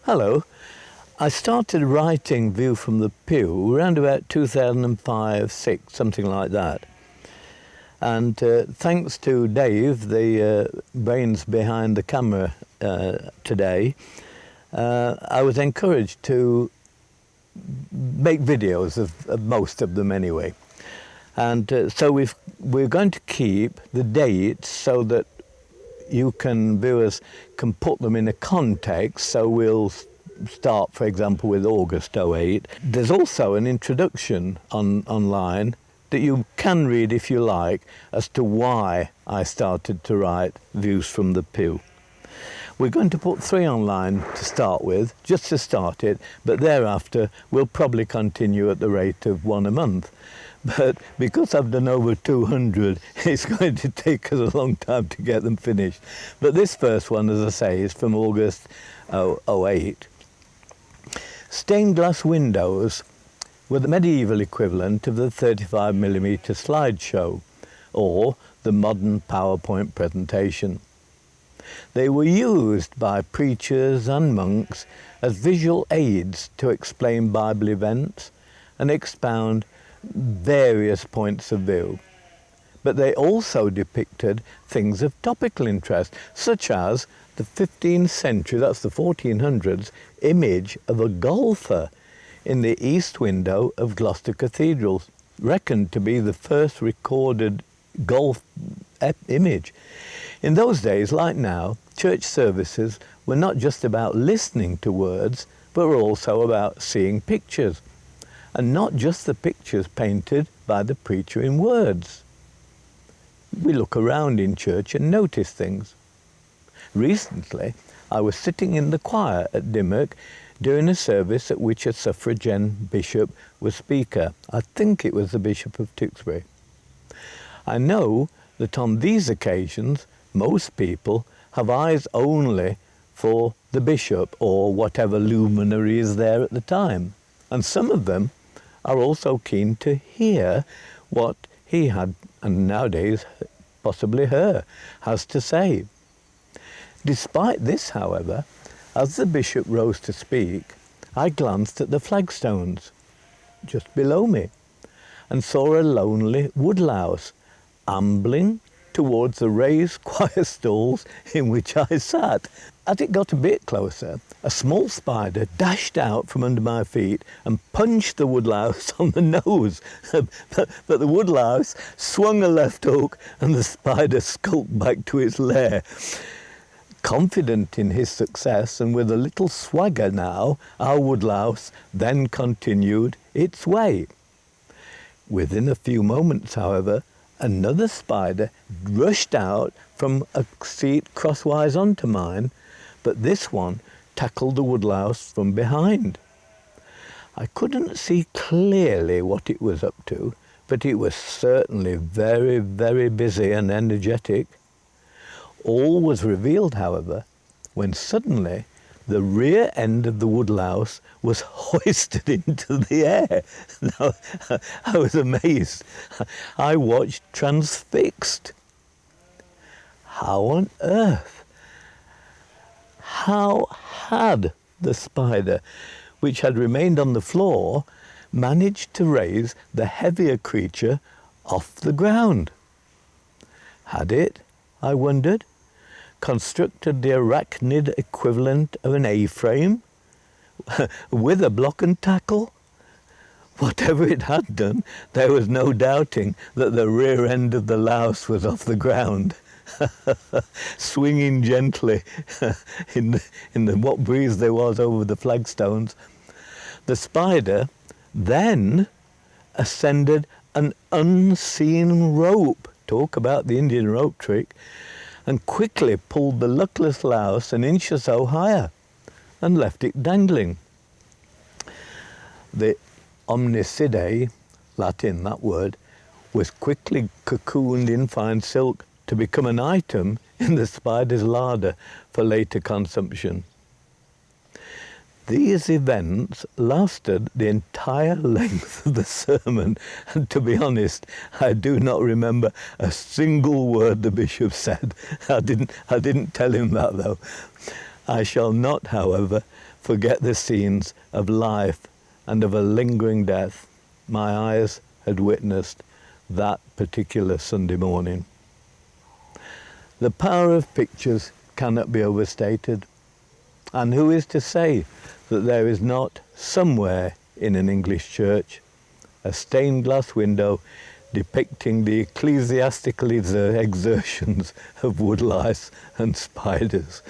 Hello. I started writing View from the Pew around about 2005-06, something like that. And thanks to Dave, the brains behind the camera today, I was encouraged to make videos of most of them anyway. And so we're going to keep the dates so that viewers can put them in a context. So we'll start, for example, with August '08. There's also an introduction online that you can read if you like as to why I started to write Views from the Pew. We're going to put 3 online to start with, just to start it, but thereafter we'll probably continue at the rate of 1 a month. But because I've done over 200, it's going to take us a long time to get them finished. But this first one, as I say, is from August '08. Stained glass windows were the medieval equivalent of the 35mm slideshow, or the modern PowerPoint presentation. They were used by preachers and monks as visual aids to explain Bible events and expound various points of view. But they also depicted things of topical interest, such as the 15th century, that's the 1400s, image of a golfer in the east window of Gloucester Cathedral, reckoned to be the first recorded golf image. In those days, like now, church services were not just about listening to words, but were also about seeing pictures. And not just the pictures painted by the preacher in words. We look around in church and notice things. Recently, I was sitting in the choir at Dimmock during a service at which a suffragan bishop was speaker. I think it was the Bishop of Tewkesbury. I know that on these occasions, most people have eyes only for the bishop or whatever luminary is there at the time. And some of them are also keen to hear what he had, and nowadays possibly her, has to say. Despite this, however, as the bishop rose to speak, I glanced at the flagstones just below me and saw a lonely woodlouse ambling towards the raised choir stalls in which I sat. As it got a bit closer, a small spider dashed out from under my feet and punched the woodlouse on the nose. but the woodlouse swung a left hook and the spider skulked back to its lair. Confident in his success and with a little swagger now, our woodlouse then continued its way. Within a few moments, however, another spider rushed out from a seat crosswise onto mine, but this one tackled the woodlouse from behind. I couldn't see clearly what it was up to, but it was certainly very, very busy and energetic. All was revealed, however, when suddenly the rear end of the woodlouse was hoisted into the air. Now, I was amazed. I watched transfixed. How on earth? How had the spider, which had remained on the floor, managed to raise the heavier creature off the ground? Had it, I wondered, constructed the arachnid equivalent of an A-frame with a block and tackle? Whatever it had done, there was no doubting that the rear end of the louse was off the ground, swinging gently in the what breeze there was over the flagstones. The spider then ascended an unseen rope, talk about the Indian rope trick, and quickly pulled the luckless louse an inch or so higher and left it dangling. The omnicidae, Latin that word, was quickly cocooned in fine silk to become an item in the spider's larder for later consumption. These events lasted the entire length of the sermon, and to be honest, I do not remember a single word the bishop said. I didn't tell him that, though. I shall not, however, forget the scenes of life and of a lingering death my eyes had witnessed that particular Sunday morning. The power of pictures cannot be overstated, and who is to say that there is not somewhere in an English church a stained glass window depicting the ecclesiastical exertions of woodlice and spiders.